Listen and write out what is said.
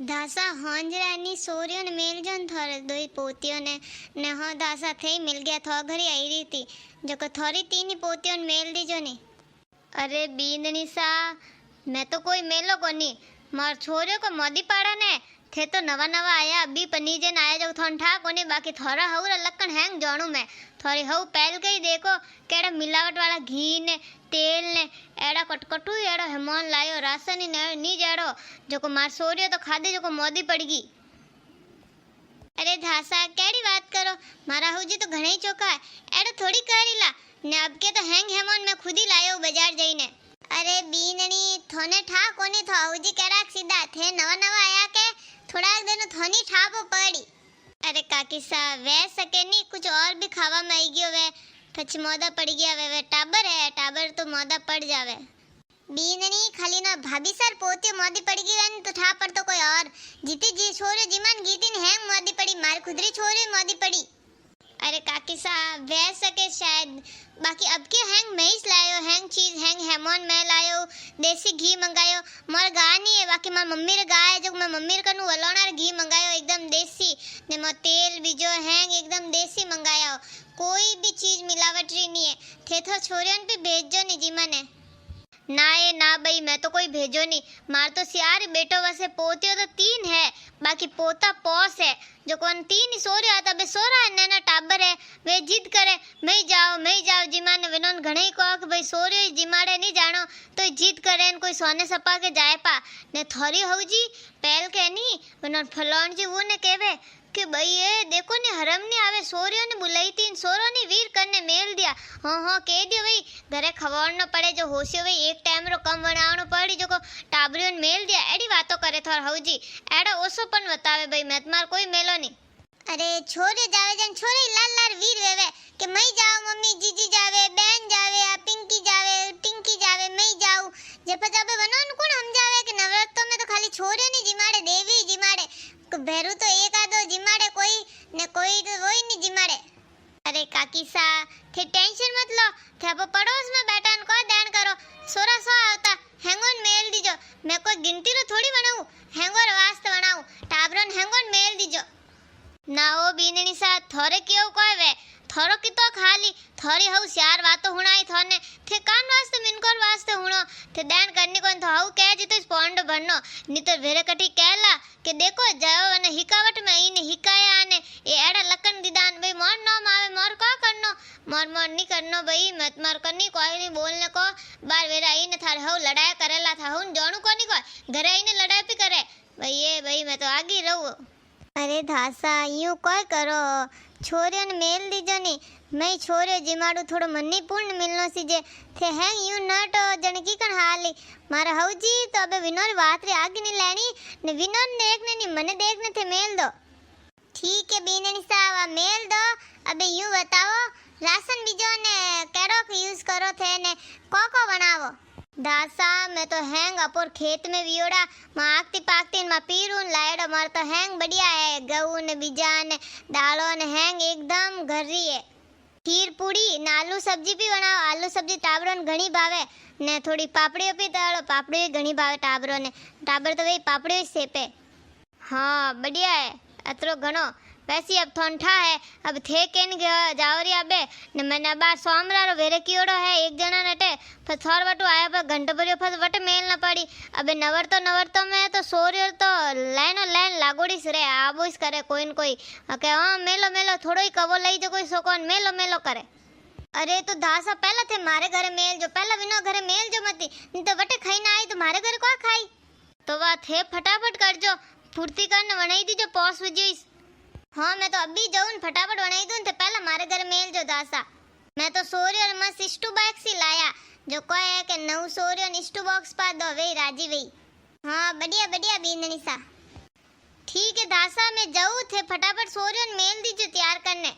दासा हांजरानी सोरियो ने मेल जन थोड़े दो पोतियों ने हाँ दासा थे मिल गया थो घरी आई रही थी जो को थोड़ी तीन पोतियों ने मेल दी जो नी। अरे बींदनी सा मैं तो कोई मेलो को नहीं मार छोरियो को मोदी पाड़ा ने थे तो नवा नवा आया अभी पनीजे न आया जो थोन ठा कोनी बाकी थोड़ा हौरा लक्कन हैंग जानू मैं थोड़ी हऊ पहल के ही देखो केड़ा मिलावट वाला घी ने तेल ने एड़ा कटकटू एड़ो हेमोन लायो राशन नी जेड़ो जो को मार सोरियो तो खादे जो को मोदी पड़गी। अरे धासा केड़ी बात करो मारा हुजी तो घणे ही चोका है एड़ो थोड़ी करीला ने अब के तो हैंग हेमोन मैं खुद ही लायो बाजार जाईने। अरे बीननी थोने ठा कोनी थो हुजी केड़ा सीधा थे नवा नवा आया के थोड़ा दिन थोनी ठापो पड़ी। अरे काकी सा वे सके नहीं कुछ और भी खावा में आई गयो वे पछ मोदा पड़ गया वे टाबर है टाबर तो मोदा पड़ जावे। बीननी खाली ना भाभी सर पोती मोदी पड़ गई वन तो ठा पर तो कोई और जीती जी छोरे जीमान गीती ने हैंग मोदी पड़ी मार खुदरी छोरे मोदी पड़ी। अरे काकी सा वे सके शायद बाकी अब के हैंग मैस लायो हैंग चीज हैंग हेमोन मैं लायो देसी घी मंगायो मोर गा नहीं है बाकी मार मम्मी रे गा है जो मैं मम्मी रे कनु वलोणार घी मंगायो एकदम देसी ने मो तेल भी जो हैंग एकदम देसी मंगायो कोई भी चीज मिलावटी नहीं है थे तो छोरियन भी भेजो नहीं जी मने ना ये ना भाई मैं तो कोई भेजो नहीं मार तो सियार बेटो वैसे पोतियो तो तीन है बाकी पोता पौस है जो कौन तीन ही सो रहा था बे सो रहा है नैना टाबर है वे जिद करे मैं जाओ जिमा ने विनोन घणे ही कहो कि भाई सो रहे जिमाड़े नहीं जानो तो जिद करे कोई सोने सपा के जाए पा ने थोड़ी हो जी पहल के नहीं विनोन फलोन जी वो ने कहवे कि भाई ये देखो ने हरम ने आवे सोरियो ने बुलाई तीन सोरो ने वीर करने मेल दिया हाँ कह दियो भाई घरे खवाड़नो पड़े जो होशियो भाई एक टाइम रो कम बनावनो पड़ी जो को टाबरियो ने मेल दिया एडी बातों करे थोर हौजी एडो ओसोपन बतावे भाई मैं तुम्हार कोई मेलो नहीं। अरे छोरे जावे जन छोरे लाल लाल वीर वेवे कि मैं जाऊं मम्मी जीजी जावे बहन जावे पिंकी जावे टिंकी जावे मैं जाऊं जेपा जावे बनोन कोण हम जावे कि नवरात्र में तो खाली छोरे नहीं जिमाड़े देवी जिमाड़े भैरू तो एक आधो जिमाड़े कोई ने कोई तो वही नहीं जिमाड़े। अरे काकी सा थे टेंशन मत लो थे अब पड़ोस में बैठा न कोई ध्यान करो सोरा सो आवता हैंगोन मेल दीजो मैं कोई गिनती रो थोड़ी बनाऊं हैंगोर वास्ते बनाऊं टाबरन हैंगोन मेल दीजो ना ओ बीननी सा थोरे क्यों कोई वे थोरो की तो खाली थोड़ी हऊ चार बातों हुणाई थोने थे कान वास्ते मिनकोर वास्ते हुणो थे दैन करनी कोन तो हऊ कह जी तो स्पॉन्ड भरनो नी तो भेरे कटी कहला के देखो जाओ ने हिकावट में ईने हिकाया आने ए एड़ा लकन दीदान भाई मोर नाम आवे मोर का करनो मोर नहीं करनो भाई मत मार करनी कोई नहीं बोलने को बार वेरा ईने थारे हऊ लड़ाई करेला था हूं जोणू कोनी कोई घरे ईने लड़ाई भी करे भाई ये भाई मैं तो आगे रहूं। अरे धासा यूं कोई करो छोरियों ने मेल दीजो नी मैं छोरियो जिमाड़ू थोड़ो मनी पूर्ण मिलनो सीजे थे हैं यूं नट जनकी कन हाली मारा हौजी तो अबे विनोर बात रे आगे नहीं लेनी ने विनोर देखने नी मने देखने थे मेल दो ठीक है बीननी सावा मेल दो। अबे यूं बताओ राशन बीजो ने केड़ो को यूज करो थे ने को बनावो। दासा मैं तो हैंग अपोर खेत में वियोड़ा माकती पाकती मा पीरून लायड़ो मार तो हैंग बढ़िया है गऊ ने बीजा ने दालो ने हैंग एकदम घरी है खीर पूड़ी ने आलू सब्जी भी बनाओ आलू सब्जी टाबरों घणी भावे ने थोड़ी पापड़ियों भी दालो पापड़ी घणी भावे टाबरों ने टाबर तो वही पापड़ी सेपे हाँ बढ़िया है अतरो घणो वैसी अब थोंठा है अब थे केन जावरी अबे ने मैंने बार सोमरा रो वेरे कियोड़ो है एक जना नटे फिर थोर वटू आया पर घंटो भरियो फस वट मेल न पड़ी अबे नवर तो में तो सोरियो तो लाइन लागोड़ी सरे आबोस करे कोई न कोई के हां मेलो थोड़ो ही कवो लई जो कोई सोकोन मेलो करे। अरे तो दासा पहला थे मारे घरे मेल जो पहला विनो घरे मेल जो मती नहीं तो वटे खाई ना आई तो मारे घरे को खाई तो वा थे फटाफट कर जो फुर्ती करने बनाई दी जो पॉस वजीस हाँ मैं तो अभी जाऊं फटाफट बनाई दूं तो पहला मारे घर मेल जो दासा मैं तो सोरी और मस्त स्टू बॉक्स ही लाया जो कोई है कि नौ सोरी और स्टू बॉक्स पा दो वे राजी वे हाँ बढ़िया बीननी सा ठीक है दासा मैं जाऊं थे फटाफट सोरी और मेल दीजिए तैयार करने।